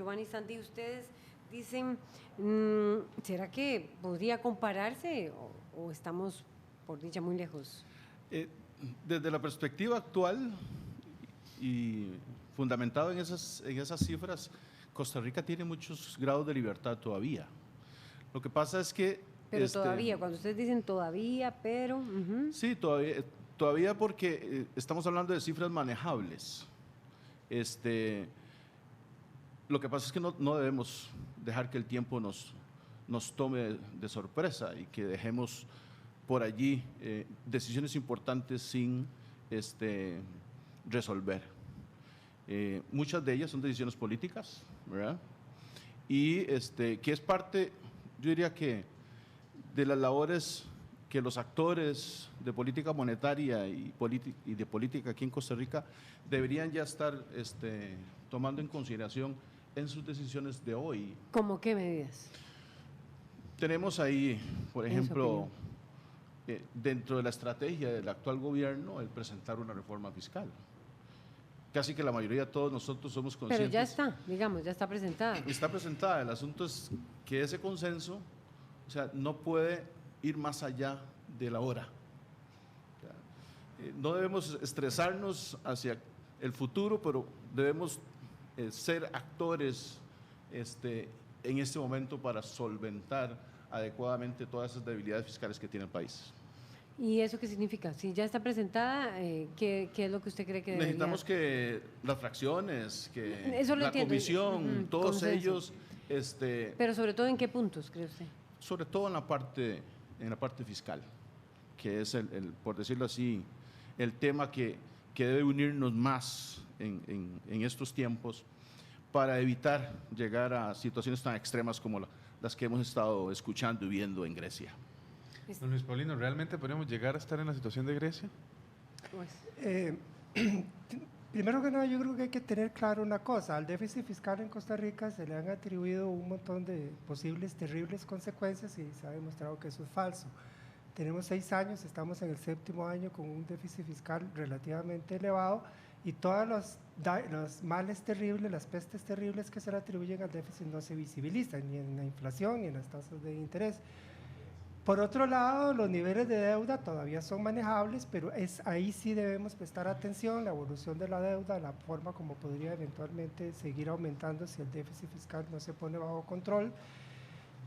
Giovanni Santi, ustedes dicen, ¿será que podría compararse o estamos, por dicha, muy lejos? Desde la perspectiva actual y fundamentado en esas cifras, Costa Rica tiene muchos grados de libertad todavía. Lo que pasa es que… Pero todavía, cuando ustedes dicen todavía, pero… Sí, todavía porque estamos hablando de cifras manejables. Lo que pasa es que no debemos dejar que el tiempo nos tome de sorpresa y que dejemos por allí decisiones importantes sin resolver. Muchas de ellas son decisiones políticas, ¿verdad? Y que es parte, yo diría que, de las labores que los actores de política monetaria y de política aquí en Costa Rica deberían ya estar tomando en consideración en sus decisiones de hoy. ¿Cómo qué medidas? Tenemos ahí, por ejemplo, dentro de la estrategia del actual gobierno, el presentar una reforma fiscal. Casi que la mayoría de todos nosotros somos conscientes. Pero ya está, digamos, ya está presentada. Está presentada. El asunto es que ese consenso, o sea, no puede ir más allá de la hora. No debemos estresarnos hacia el futuro, pero debemos ser actores en este momento para solventar adecuadamente todas esas debilidades fiscales que tiene el país. ¿Y eso qué significa? Si ya está presentada, ¿qué es lo que usted cree que debería? Necesitamos que las fracciones, que eso lo la entiendo. comisión, todos consenso. ellos… Pero sobre todo, ¿en qué puntos, cree usted? Sobre todo en la parte fiscal, que es, por decirlo así, el tema que debe unirnos más en estos tiempos para evitar llegar a situaciones tan extremas como las que hemos estado escuchando y viendo en Grecia. Don Luis Paulino, ¿realmente podríamos llegar a estar en la situación de Grecia? Pues. Primero que nada, yo creo que hay que tener claro una cosa: al déficit fiscal en Costa Rica se le han atribuido un montón de posibles terribles consecuencias y se ha demostrado que eso es falso. Tenemos 6 años, estamos en el 7º año con un déficit fiscal relativamente elevado y todos los males terribles, las pestes terribles que se le atribuyen al déficit no se visibilizan ni en la inflación ni en las tasas de interés. Por otro lado, los niveles de deuda todavía son manejables, pero ahí sí debemos prestar atención, la evolución de la deuda, la forma como podría eventualmente seguir aumentando si el déficit fiscal no se pone bajo control.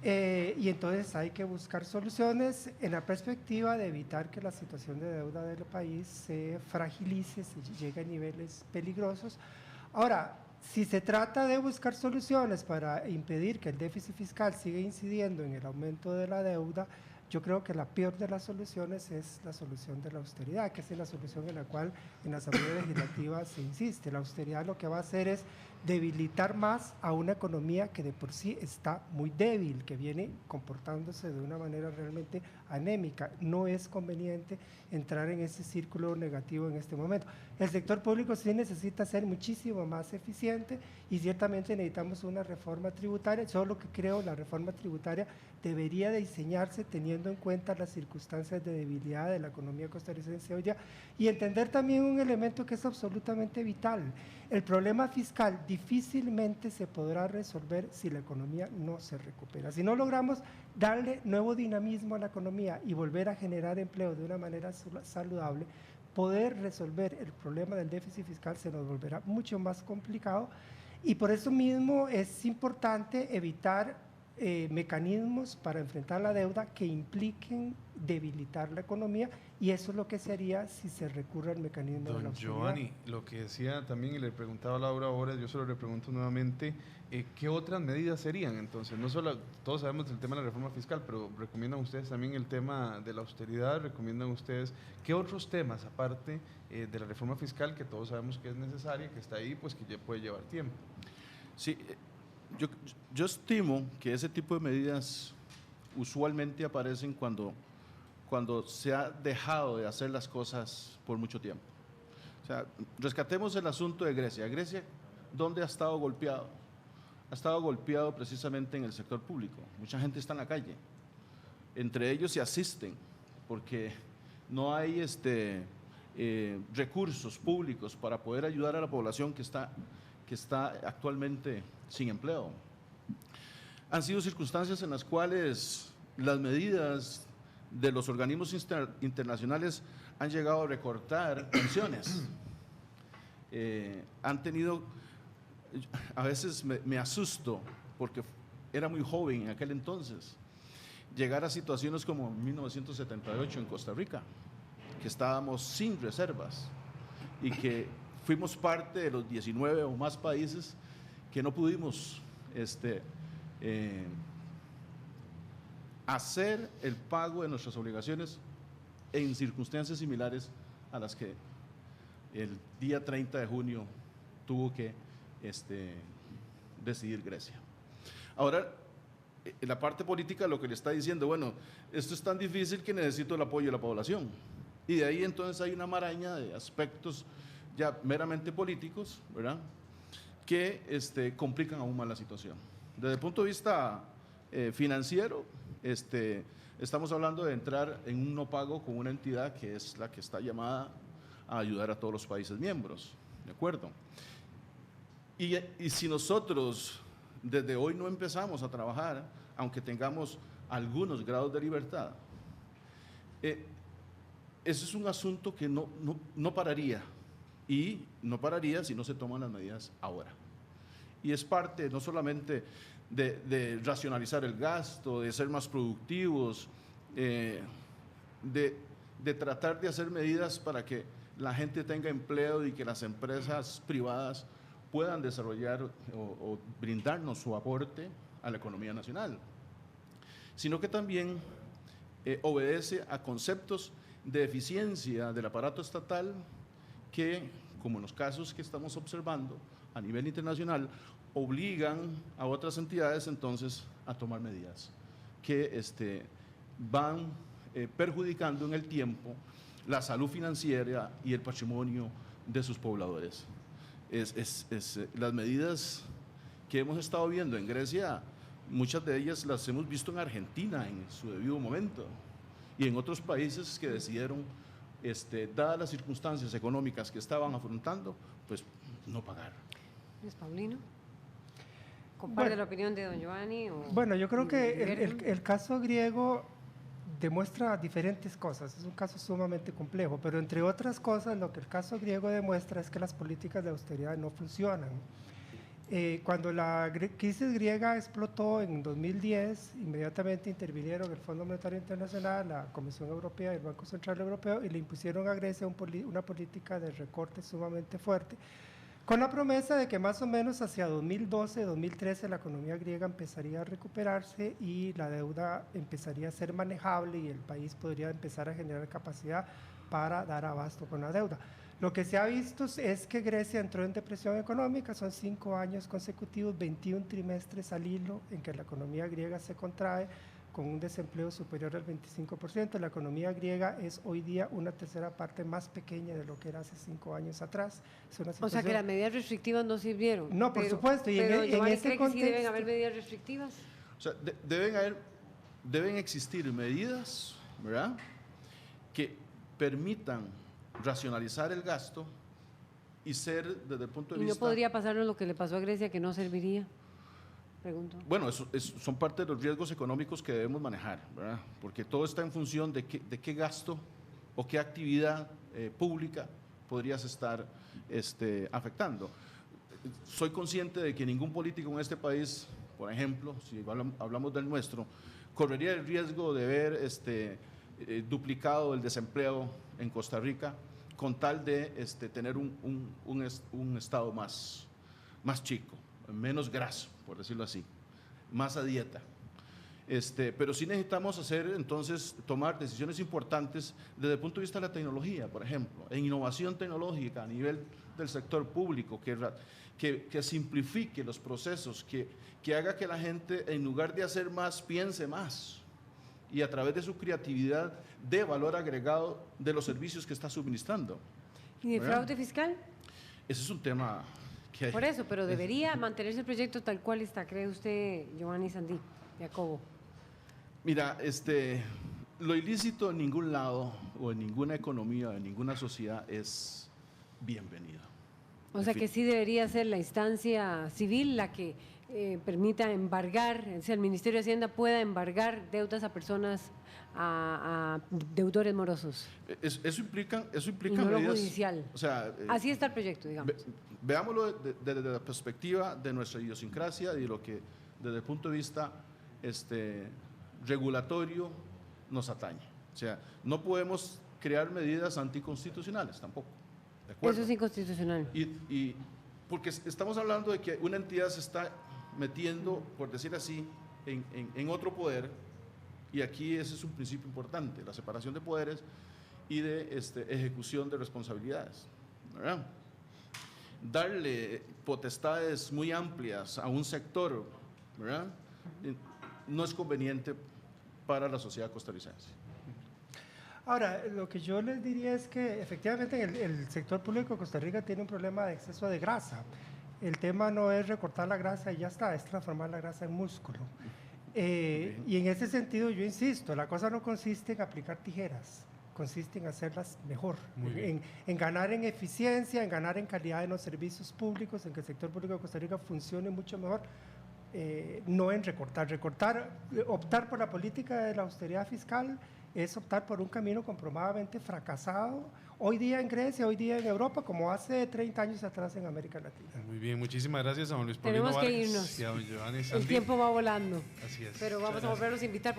Y entonces hay que buscar soluciones en la perspectiva de evitar que la situación de deuda del país se fragilice, se llegue a niveles peligrosos. Ahora, si se trata de buscar soluciones para impedir que el déficit fiscal siga incidiendo en el aumento de la deuda, yo creo que la peor de las soluciones es la solución de la austeridad, que es la solución en la cual en la Asamblea Legislativa se insiste. La austeridad lo que va a hacer es debilitar más a una economía que de por sí está muy débil, que viene comportándose de una manera realmente anémica. No es conveniente entrar en ese círculo negativo en este momento. El sector público sí necesita ser muchísimo más eficiente y ciertamente necesitamos una reforma tributaria, solo que creo la reforma tributaria debería diseñarse teniendo en cuenta las circunstancias de debilidad de la economía costarricense hoy día y entender también un elemento que es absolutamente vital. El problema fiscal difícilmente se podrá resolver si la economía no se recupera. Si no logramos darle nuevo dinamismo a la economía y volver a generar empleo de una manera saludable, poder resolver el problema del déficit fiscal se nos volverá mucho más complicado y por eso mismo es importante evitar mecanismos para enfrentar la deuda que impliquen debilitar la economía y eso es lo que se haría si se recurre al mecanismo de la austeridad. Giovanni, lo que decía también y le preguntaba a Laura ahora, yo se lo repregunto nuevamente, ¿qué otras medidas serían? Entonces, no solo, todos sabemos del tema de la reforma fiscal, pero recomiendan ustedes también el tema de la austeridad, recomiendan ustedes, ¿qué otros temas aparte de la reforma fiscal que todos sabemos que es necesaria, que está ahí, pues que ya puede llevar tiempo? Sí, yo estimo que ese tipo de medidas usualmente aparecen cuando se ha dejado de hacer las cosas por mucho tiempo. O sea, rescatemos el asunto de Grecia. Grecia, ¿dónde ha estado golpeado? Ha estado golpeado precisamente en el sector público. Mucha gente está en la calle. Entre ellos se asisten porque no hay recursos públicos para poder ayudar a la población que que está actualmente sin empleo. Han sido circunstancias en las cuales las medidas de los organismos internacionales han llegado a recortar pensiones. Han tenido, a veces me asusto porque era muy joven en aquel entonces, llegar a situaciones como 1978 en Costa Rica, que estábamos sin reservas y que fuimos parte de los 19 o más países que no pudimos hacer el pago de nuestras obligaciones en circunstancias similares a las que el día 30 de junio tuvo que decidir Grecia. Ahora, la parte política lo que le está diciendo, bueno, esto es tan difícil que necesito el apoyo de la población. Y de ahí entonces hay una maraña de aspectos ya meramente políticos, ¿verdad?, que complican aún más la situación. Desde el punto de vista financiero, estamos hablando de entrar en un no pago con una entidad que es la que está llamada a ayudar a todos los países miembros, ¿de acuerdo? Y si nosotros desde hoy no empezamos a trabajar, aunque tengamos algunos grados de libertad, ese es un asunto que no pararía, y no pararía si no se toman las medidas ahora. Y es parte no solamente de racionalizar el gasto, de ser más productivos, de tratar de hacer medidas para que la gente tenga empleo y que las empresas privadas puedan desarrollar o brindarnos su aporte a la economía nacional, sino que también obedece a conceptos de eficiencia del aparato estatal que, como en los casos que estamos observando a nivel internacional, obligan a otras entidades entonces a tomar medidas que van perjudicando en el tiempo la salud financiera y el patrimonio de sus pobladores. Las medidas que hemos estado viendo en Grecia, muchas de ellas las hemos visto en Argentina en su debido momento y en otros países que decidieron, dadas las circunstancias económicas que estaban afrontando, pues no pagar. Luis Paulino, ¿comparte la opinión de don Giovanni? Bueno, yo creo que el caso griego demuestra diferentes cosas, es un caso sumamente complejo, pero entre otras cosas lo que el caso griego demuestra es que las políticas de austeridad no funcionan. Cuando la crisis griega explotó en 2010, inmediatamente intervinieron el Fondo Monetario Internacional, la Comisión Europea y el Banco Central Europeo y le impusieron a Grecia una política de recorte sumamente fuerte, con la promesa de que más o menos hacia 2012, 2013 la economía griega empezaría a recuperarse y la deuda empezaría a ser manejable y el país podría empezar a generar capacidad para dar abasto con la deuda. Lo que se ha visto es que Grecia entró en depresión económica, son 5 años consecutivos, 21 trimestres al hilo en que la economía griega se contrae, con un desempleo superior al 25%. La economía griega es hoy día una tercera parte más pequeña de lo que era hace 5 años atrás. O sea que las medidas restrictivas no sirvieron. No, por supuesto. Y pero en ese contexto, ¿sí deben haber medidas restrictivas? O sea, deben existir medidas, ¿verdad?, que permitan racionalizar el gasto y ser desde el punto de vista… ¿Y no podría pasarnos lo que le pasó a Grecia, que no serviría? Pregunto. Bueno, son parte de los riesgos económicos que debemos manejar, ¿verdad?, porque todo está en función de qué gasto o qué actividad pública podrías estar afectando. Soy consciente de que ningún político en este país, por ejemplo, si hablamos del nuestro, correría el riesgo de ver duplicado el desempleo en Costa Rica con tal de tener un estado más chico, menos graso, por decirlo así, más a dieta. Pero sí necesitamos tomar decisiones importantes desde el punto de vista de la tecnología, por ejemplo, en innovación tecnológica a nivel del sector público, que simplifique los procesos, que haga que la gente, en lugar de hacer más, piense más y a través de su creatividad dé valor agregado de los servicios que está suministrando. ¿Y de fraude fiscal? Ese es un tema que hay. Por eso, pero debería mantenerse el proyecto tal cual está, ¿cree usted, Giovanni Sandí, Jacobo? Mira, lo ilícito en ningún lado o en ninguna economía, en ninguna sociedad es bienvenido. O sea que sí debería ser la instancia civil la que permita embargar, o sea, el Ministerio de Hacienda pueda embargar deudas a personas, a deudores morosos. Eso implica Y no lo medidas judicial. O sea, Así está el proyecto, digamos. veámoslo desde la perspectiva de nuestra idiosincrasia y lo que desde el punto de vista regulatorio nos atañe. O sea, no podemos crear medidas anticonstitucionales tampoco. ¿De acuerdo? Eso es inconstitucional. Y porque estamos hablando de que una entidad se está metiendo, por decir así, en otro poder, y aquí ese es un principio importante, la separación de poderes y de ejecución de responsabilidades, ¿verdad? Darle potestades muy amplias a un sector, ¿verdad? No es conveniente para la sociedad costarricense. Ahora, lo que yo les diría es que efectivamente el sector público de Costa Rica tiene un problema de exceso de grasa. El tema no es recortar la grasa y ya está, es transformar la grasa en músculo. Y en ese sentido yo insisto, la cosa no consiste en aplicar tijeras, consiste en hacerlas mejor, en ganar en eficiencia, en ganar en calidad en los servicios públicos, en que el sector público de Costa Rica funcione mucho mejor, no en recortar. Optar por la política de la austeridad fiscal es optar por un camino comprobadamente fracasado, hoy día en Grecia, hoy día en Europa, como hace 30 años atrás en América Latina. Muy bien, muchísimas gracias a don Luis Paulino Tenemos que Vargas irnos. y a don Giovanni El Sandí. tiempo va volando. Así es. Pero vamos a volverlos a invitar.